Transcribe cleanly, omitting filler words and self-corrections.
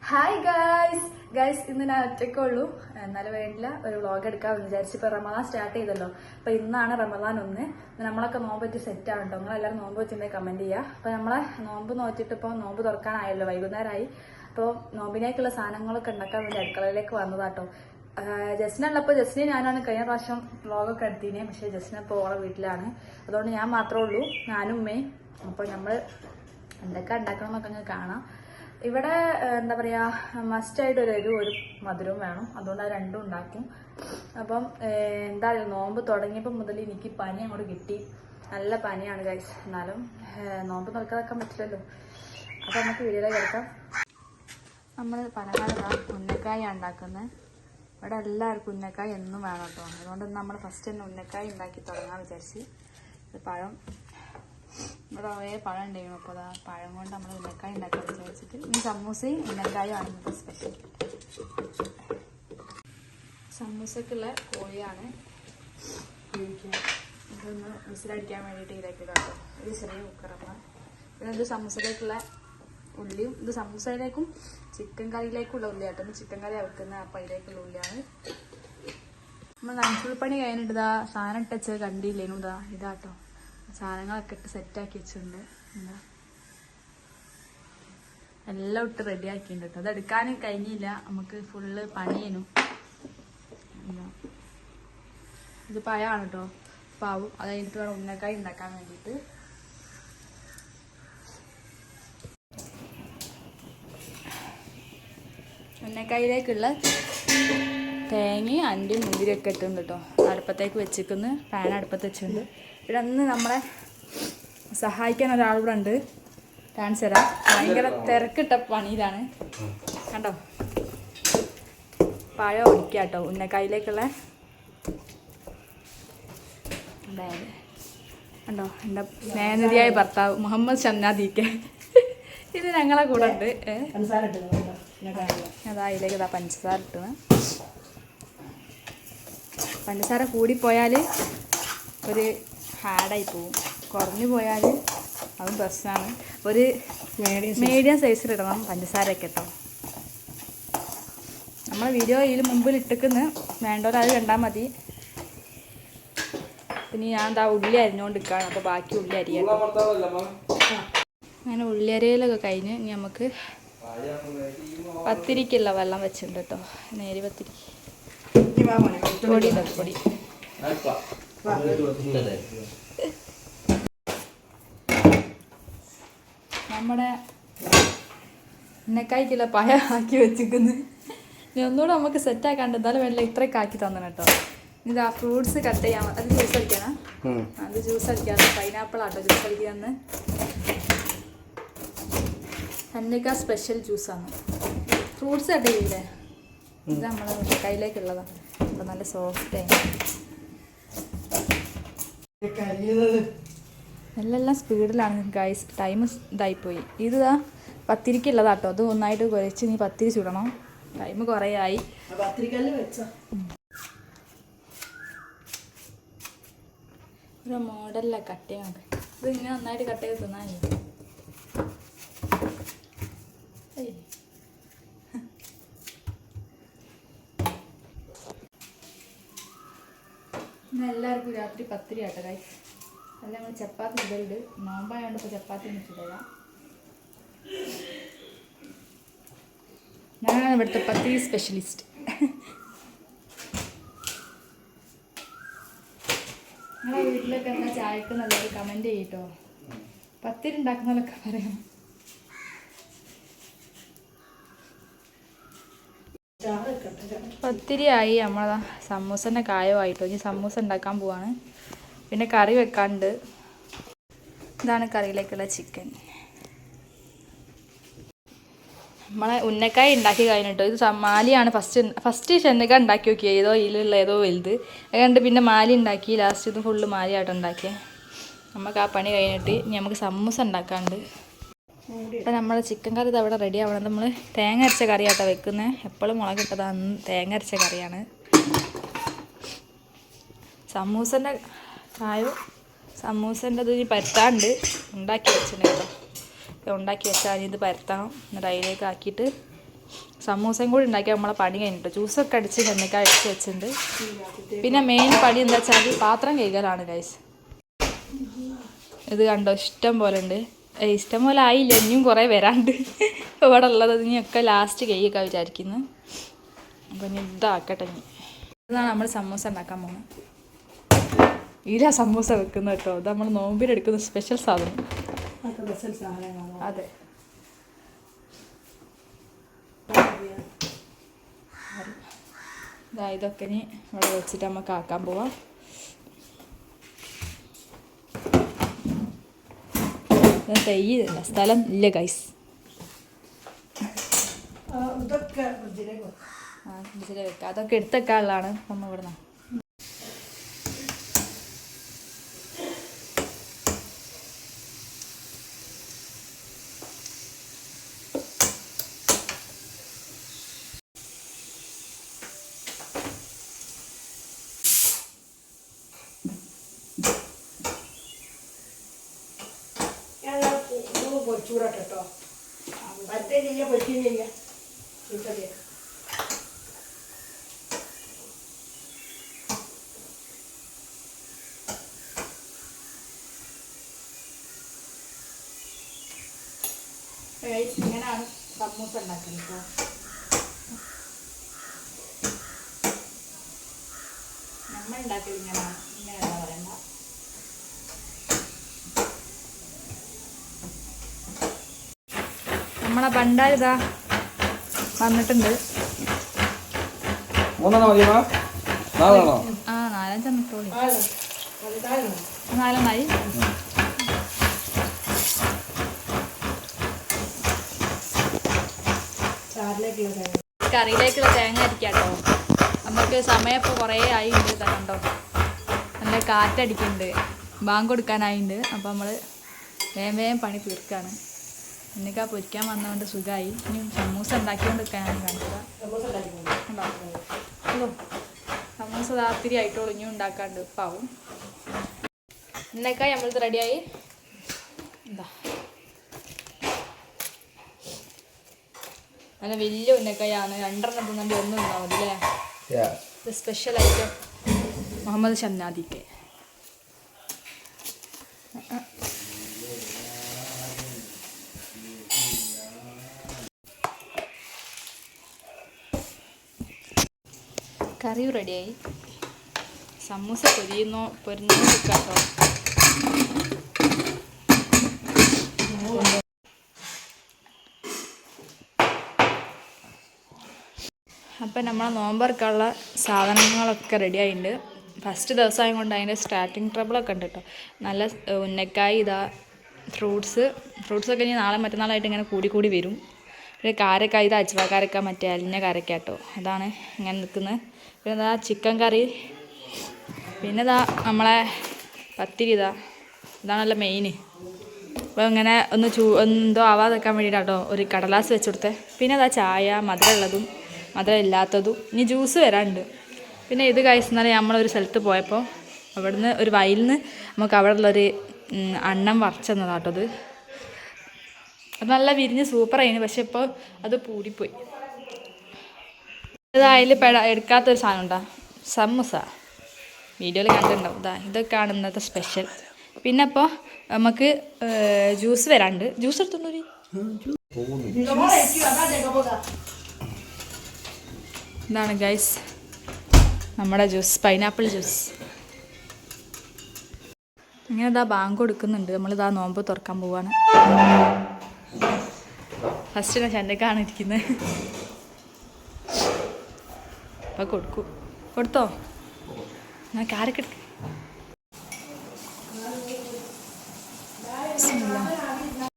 Hi guys ഇന്ന് ഞാൻ ഒറ്റയ്ക്കുള്ളൂ. എന്നാലും വേണ്ടില്ല, ഒരു വ്ളോഗ് എടുക്കാമെന്ന് വിചാരിച്ചു. ഇപ്പൊ റമദാൻ സ്റ്റാർട്ട് ചെയ്തല്ലോ. അപ്പൊ ഇന്നാണ് റമദാൻ 1. നമ്മളൊക്കെ നോമ്പ് വെച്ച് സെറ്റ് ആവട്ടോ. നിങ്ങളെല്ലാവരും നോമ്പ് വെച്ചിട്ടുണ്ടെങ്കിൽ കമന്റ് ചെയ്യുക. അപ്പൊ നമ്മളെ നോമ്പ് നോറ്റിട്ട് ഇപ്പൊ നോമ്പ് തുറക്കാനായല്ലോ, വൈകുന്നേരമായി. അപ്പോൾ നോമ്പിനേക്കുള്ള സാധനങ്ങളൊക്കെ ഉണ്ടാക്കാൻ വേണ്ടി അടുക്കളയിലേക്ക് വന്നതാട്ടോ. ജസ്നുള്ളപ്പോൾ ജസ്നെ ഞാനാണ് കഴിഞ്ഞ പ്രാവശ്യം വ്ളോഗൊക്കെ എടുത്തിനെ. പക്ഷെ ജസ്ന ഇപ്പോൾ ഓളെ വീട്ടിലാണ്, അതുകൊണ്ട് ഞാൻ മാത്രമേ ഉള്ളൂ, ഞാനും ഉമ്മയും. അപ്പോൾ നമ്മൾ എന്തൊക്കെ ഉണ്ടാക്കണം എന്നൊക്കെ ഞങ്ങൾക്ക് കാണാം. ഇവിടെ എന്താ പറയുക, മസ്റ്റായിട്ട് ഒരു മധുരവും വേണം, അതുകൊണ്ട് അത് രണ്ടും ഉണ്ടാക്കും. അപ്പം എന്താ പറയുക, നോമ്പ് തുടങ്ങിയപ്പോൾ മുതൽ എനിക്ക് പനി അങ്ങോട്ട് കിട്ടി. നല്ല പനിയാണ് ഗൈസ്. എന്നാലും നോമ്പ് തുറക്കാതെക്കാൻ പറ്റില്ലല്ലോ. അപ്പം നമുക്ക് വീഡിയോയിലേക്ക് എടുക്കാം. നമ്മൾ പലഹാരം ഉന്നക്കായ ഉണ്ടാക്കുന്നത്. ഇവിടെ എല്ലാവർക്കും ഉന്നക്കായ എന്നും വേണം കേട്ടോ. അതുകൊണ്ട് നമ്മൾ ഫസ്റ്റ് തന്നെ ഉന്നക്കായ ഉണ്ടാക്കി തുടങ്ങാൻ വിചാരിച്ച്. പഴം ഇവിടെ കുറേ പഴം ഉണ്ടായിരുന്നു. അപ്പോൾ അതാ പഴം കൊണ്ട് നമ്മൾ ഉന്നക്കായ ഉണ്ടാക്കാൻ വിചാരിച്ചിട്ട് ഈ സമൂസയും ഉന്നക്കായും ആണ് ഇന്നത്തെ സ്പെഷ്യൽ. സമൂസക്കുള്ള കോഴിയാണ് ഇതൊന്ന് വിസിലടിക്കാൻ വേണ്ടിയിട്ട് ഇതിലേക്ക് കേട്ടോ. ഒരു ചെറിയ കുക്കറാണ്. പിന്നെ ഇത് സമൂസയിലേക്കുള്ള ഉള്ളിയും, ഇത് സമൂസയിലേക്കും ചിക്കൻ കറിയിലേക്കുള്ള ഉള്ളി കേട്ടോ. ചിക്കൻ കറി വെക്കുന്ന അപ്പം അതിലേക്കുള്ള ഉള്ളിയാണ്. നമ്മൾ നനച്ചുള്ളിപ്പണി കഴിഞ്ഞിട്ട് ഇതാ സാധനം ഇട്ടച്ച് കണ്ടില്ലേനു. ഇതാട്ടോ സാധനങ്ങളൊക്കെ ഇട്ട് സെറ്റാക്കി വെച്ചിട്ടുണ്ട്. എല്ലാം ഇട്ട് റെഡി ആക്കിയിട്ടുണ്ട് കേട്ടോ. അത് എടുക്കാനും കഴിഞ്ഞില്ല, നമുക്ക് ഫുള്ള് പണിയേനു. ഇത് പഴമാണ് കേട്ടോ, പാവും. അത് കഴിഞ്ഞിട്ട് വേണം ഉന്നക്കായ ഉണ്ടാക്കാൻ വേണ്ടിയിട്ട്. ഉന്നക്കായിലേക്കുള്ള തേങ്ങയും അണ്ടിയും മുന്തിരിയൊക്കെ ഇട്ടുണ്ട് കേട്ടോ. അടുപ്പത്തേക്ക് വെച്ചിരിക്കുന്നു, പാൻ അടുപ്പത്ത് വെച്ചിട്ടുണ്ട്. ഇവിടെ അന്ന് നമ്മളെ സഹായിക്കാൻ ഒരാളിവിടെ ഉണ്ട്, കാണിച്ചു തരാം. ഭയങ്കര തിരക്കിട്ട പണിയിലാണ് കണ്ടോ. പഴം ഒടിക്കുക കേട്ടോ ഉന്നക്കായിലേക്കുള്ള. അതായത് കണ്ടോ, എൻ്റെ സ്നേഹനിധിയായ ഭർത്താവ് മുഹമ്മദ് ഷംനാദിക്ക് ഇത് ഞങ്ങളെ കൂടെ ഉണ്ട്. അതാ ഇതിലേക്ക് ഇതാ പഞ്ചസാര ഇട്ടത്. പഞ്ചസാര കൂടിപ്പോയാൽ ഒരു ഹാർഡായി പോവും, കുറഞ്ഞു പോയാൽ അതും പ്രശ്നമാണ്. ഒരു മീഡിയം സൈസിലിടണം പഞ്ചസാരയൊക്കെ കേട്ടോ. നമ്മളെ വീഡിയോ ഇതിൽ മുമ്പിൽ ഇട്ടിക്കുന്ന വേണ്ടവർ അത് കണ്ടാൽ മതി. പിന്നെ ഞാൻ എന്താ ഉള്ളി അരിഞ്ഞുകൊണ്ടിരിക്കുകയാണ്, അപ്പോൾ ബാക്കി ഉള്ളി അരിയട്ടോ. അങ്ങനെ ഉള്ളി അരിയലൊക്കെ കഴിഞ്ഞ് ഇനി നമുക്ക് പത്തിരിക്കുള്ള വെള്ളം വെച്ചിട്ടുണ്ട് കേട്ടോ. നേരി പത്തിരി പൊടി പൊടി നമ്മുടെ ഉന്നക്കായ്ക്കുള്ള പഴ ആക്കി വെച്ചിരിക്കുന്നു. ഇനി ഒന്നുകൂടെ നമുക്ക് സെറ്റാക്കാണ്ട് എന്തായാലും വേണ്ട ഇത്രയൊക്കെ ആക്കി തന്നെ കേട്ടോ. ഇതാ ഫ്രൂട്ട്സ് കട്ട് ചെയ്യാൻ, അത് ജ്യൂസ് അടിക്കണം. അത് ജ്യൂസ് അടിക്കാതെ പൈനാപ്പിൾ ആട്ടോ ജ്യൂസ് അടിക്കാന്ന്. സന്നിക സ്പെഷ്യൽ ജ്യൂസാണ്. ഫ്രൂട്ട്സ് കട്ട് ചെയ്യില്ലേ, ഇത് നമ്മളെ ഉന്നക്കായിലേക്കുള്ളതാണ്. അപ്പോൾ നല്ല സോഫ്റ്റ് ആയി. എല്ലാം സ്പീഡിലാണ് ഗൈസ്, ടൈം ഇതായിപ്പോയി. ഇത് പത്തിരിക്കുള്ളതാട്ടോ. അത് ഒന്നായിട്ട് കുഴച്ച് നീ പത്തിരി ചുടണം. ടൈം കുറേ ആയി. ഒരു മോഡലിലാണ് കട്ട് ചെയ്യാൻ. ഇത് ഇങ്ങനെ നന്നായിട്ട് കട്ട് ചെയ്ത് തിന്നാൽ എല്ലാവർക്കും രാത്രി പത്തിരി ആട്ടോ ഗൈസ്. അല്ല നമ്മൾ ചപ്പാത്തി ഇടലുണ്ട്, നോമ്പായതുകൊണ്ട് ഇപ്പോൾ ചപ്പാത്തി ഇട്ടില്ല. ഞാനാണ് ഇവിടുത്തെ പത്തിരി സ്പെഷ്യലിസ്റ്റ്. നിങ്ങളെ വീട്ടിലൊക്കെ എന്താ ചായക്ക് നല്ലൊരു കമൻറ്റ് ചെയ്യട്ടോ. പത്തിരി ഉണ്ടാക്കുന്നതൊക്കെ പറയാം. പത്തിരിയായി, നമ്മളതാ സമൂസൻ്റെ കായമായിട്ടോ. ഇനി സമൂസ ഉണ്ടാക്കാൻ പോവാണ്. പിന്നെ കറി വെക്കാണ്ട്. ഇതാണ് കറിയിലേക്കുള്ള ചിക്കൻ. നമ്മളെ ഉന്നക്കായ ഉണ്ടാക്കി കഴിഞ്ഞിട്ടോ. ഇത് മാലിയാണ് ഫസ്റ്റ് ഷെന്നക്ക ഉണ്ടാക്കി നോക്കിയത്. ഏതോ വലുത് അത് കണ്ട് പിന്നെ മാലി ഉണ്ടാക്കി. ലാസ്റ്റ് ഇത് ഫുള്ള് മാലിയായിട്ട് ഉണ്ടാക്കിയത്. നമുക്ക് ആ പണി കഴിഞ്ഞിട്ട് ഇനി നമുക്ക് സമൂസ ഉണ്ടാക്കാണ്ട്. അപ്പം നമ്മൾ ചിക്കൻ കറി ഇത് അവിടെ റെഡി ആവണം. നമ്മൾ തേങ്ങ അരച്ച കറിയാട്ടോ വെക്കുന്നത്. എപ്പോഴും മുളക് ഇട്ടതാണ്, തേങ്ങ അരച്ച കറിയാണ്. സമൂസൻ്റെ കായോ സമൂസൻ്റെ ഇത് പരത്താണ്ട് ഉണ്ടാക്കി വെച്ചിട്ടുണ്ട് കേട്ടോ. ഉണ്ടാക്കി വെച്ചാൽ ഇത് പരത്തണം. എന്നിട്ട് അതിലേക്ക് ആക്കിയിട്ട് സമൂസയും കൂടി ഉണ്ടാക്കിയാൽ നമ്മളെ പണി കഴിഞ്ഞിട്ട് ജ്യൂസൊക്കെ അടിച്ച് ചെന്നൈക്ക് അടിച്ച് വെച്ചിട്ടുണ്ട്. പിന്നെ മെയിൻ പണി എന്താ വെച്ചാൽ പാത്രം കഴുകലാണ് ഗൈസ്. ഇത് കണ്ടോ ഇഷ്ടം പോലെ ഉണ്ട്. ഇഷ്ടം പോലെ ആയില്ല, ഇനിയും കുറേ വരാണ്ട് ഇവിടെ ഉള്ളത്. ഇനിയൊക്കെ ലാസ്റ്റ് കൈയൊക്കെ വിചാരിക്കുന്നു. അപ്പം ഇനി ഇതാക്കട്ടെ. ഇതാണ് നമ്മൾ സമൂസ ഉണ്ടാക്കാൻ പോകുന്നത്. ഇതിലാ സമൂസ വെക്കുന്നത് കേട്ടോ. ഇത് നമ്മൾ നോമ്പിനെടുക്കുന്ന സ്പെഷ്യൽ സാധനം. അതെ, ഇതൊക്കെ ഇനി ഇവിടെ വെച്ചിട്ട് നമുക്ക് ആക്കാൻ പോവാം. തെയ്യില്ല, സ്ഥലം ഇല്ല ഗൈസ്. ഫ്രിഡ്ജിൽ വെക്കാം. അതൊക്കെ എടുത്തേക്കാനുള്ളതാണ് നമ്മൾ ഇവിടുന്ന്. ചൂടാട്ടോ മറ്റേ ചെയ്യാൻ പറ്റിയില്ല. ഇങ്ങനെയാണ് സമൂസ ഉണ്ടാക്കുന്നത് കേട്ടോ. നമ്മൾ ഉണ്ടാക്കൽ ഇങ്ങനെയാണ്, ഇങ്ങനെയല്ല പറയണ്ട. നമ്മളെ ഭണ്ടാരിതാ വന്നിട്ടുണ്ട്. ആ 4-5 മിനിറ്റോളി, 4 കറിയിലേക്കുള്ള തേങ്ങ അരിക്കാട്ടോ. നമുക്ക് സമയം ഇപ്പോൾ കുറേ ആയിട്ടുണ്ട്. കണ്ടോ നല്ല കാറ്റടിക്കുന്നുണ്ട്, ബാങ്ക് കൊടുക്കാനായിട്ടുണ്ട്. അപ്പോൾ നമ്മൾ വേഗം പണി തീർക്കാണ്. എന്നൊക്കെ പൊരിക്കാൻ വന്നതുകൊണ്ട് സുഖമായി. ഇനി സമൂസ ഉണ്ടാക്കിക്കൊണ്ട് നിൽക്കാനാണ് കാണിച്ചത്. സമൂസ രാത്രി ആയിട്ടുള്ളൂ, ഇനിയും ഉണ്ടാക്കാണ്ട് പാവും. എന്നൊക്കെ നമ്മളിത് റെഡിയായി. എന്താ നല്ല വലിയ ഉന്നക്കായാണ്. 2 തിന്നുമ്പോൾ 1 തിന്നാൽ മതി അല്ലേ? ഇത് സ്പെഷ്യൽ ഐറ്റം മുഹമ്മദ് ഷംനാദിക്ക്. കറി റെഡിയായി. സമൂസ പൊരിഞ്ഞു നിൽക്കാട്ടോ. അപ്പം നമ്മളെ നോമ്പറക്കാനുള്ള സാധനങ്ങളൊക്കെ റെഡി ആയിട്ടുണ്ട്. ഫസ്റ്റ് ദിവസമായത് കൊണ്ട് അതിൻ്റെ സ്റ്റാർട്ടിങ് ട്രബിളൊക്കെ ഉണ്ട് കേട്ടോ. നല്ല ഉന്നക്കായ്, ഇതാ ഫ്രൂട്ട്സൊക്കെ ഇനി നാളെ മറ്റന്നാളായിട്ട് ഇങ്ങനെ കൂടി വരും. പിന്നെ കാരക്ക, ഇത് അജ്വ കാരക്ക, മറ്റേ അലിഞ്ഞ കാരക്ക കേട്ടോ. അതാണ് ഇങ്ങനെ നിൽക്കുന്നത്. പിന്നെ ഇതാ ചിക്കൻ കറി. പിന്നെ ഇതാ നമ്മളെ പത്തിരി. ഇതാണല്ലോ മെയിൻ. അപ്പോൾ ഇങ്ങനെ എന്തോ ആവാതെക്കാൻ വേണ്ടിയിട്ടാട്ടോ ഒരു കടലാസ് വെച്ച് കൊടുത്തത്. പിന്നെ അതാ ചായ, മധുരമുള്ളതും മധുരം ഇല്ലാത്തതും. ഇനി ജ്യൂസ് വരാനുണ്ട്. പിന്നെ ഇത് കഴിച്ചാൽ നമ്മളൊരു സ്ഥലത്ത് പോയപ്പോൾ അവിടുന്ന് ഒരു വയലിൽ നിന്ന് നമുക്ക് അവിടെ ഉള്ളൊരു അണ്ണം വറച്ച് തന്നതാട്ടോ. അത് നല്ല വിരിഞ്ഞ് സൂപ്പറായിന്. പക്ഷെ ഇപ്പോൾ അത് പൂടിപ്പോയി. ഇത് അതിൽ എടുക്കാത്തൊരു സാധനം ഉണ്ടോ, സമൂസ. വീഡിയോയിൽ കണ്ടിട്ടുണ്ടാവും. ഇതൊക്കെയാണ് ഇന്നത്തെ സ്പെഷ്യൽ. പിന്നെ ഇപ്പോൾ നമുക്ക് ജ്യൂസ് വരാനുണ്ട്. ജ്യൂസ് എടുത്തോണ്ടൊരു ഇതാണ് ഗൈസ് നമ്മുടെ ജ്യൂസ്, പൈനാപ്പിൾ ജ്യൂസ്. ഇങ്ങനെ ബാങ്ക് കൊടുക്കുന്നുണ്ട്. നമ്മളിതാ നോമ്പ് തുറക്കാൻ പോവാണ്. ഫസ്റ്റ് ഞാൻ ചെന്നൈക്കാണ് ഇരിക്കുന്നത്. അപ്പോൾ കൊടുത്തോ ഞാൻ കാരക്കെടുക്ക.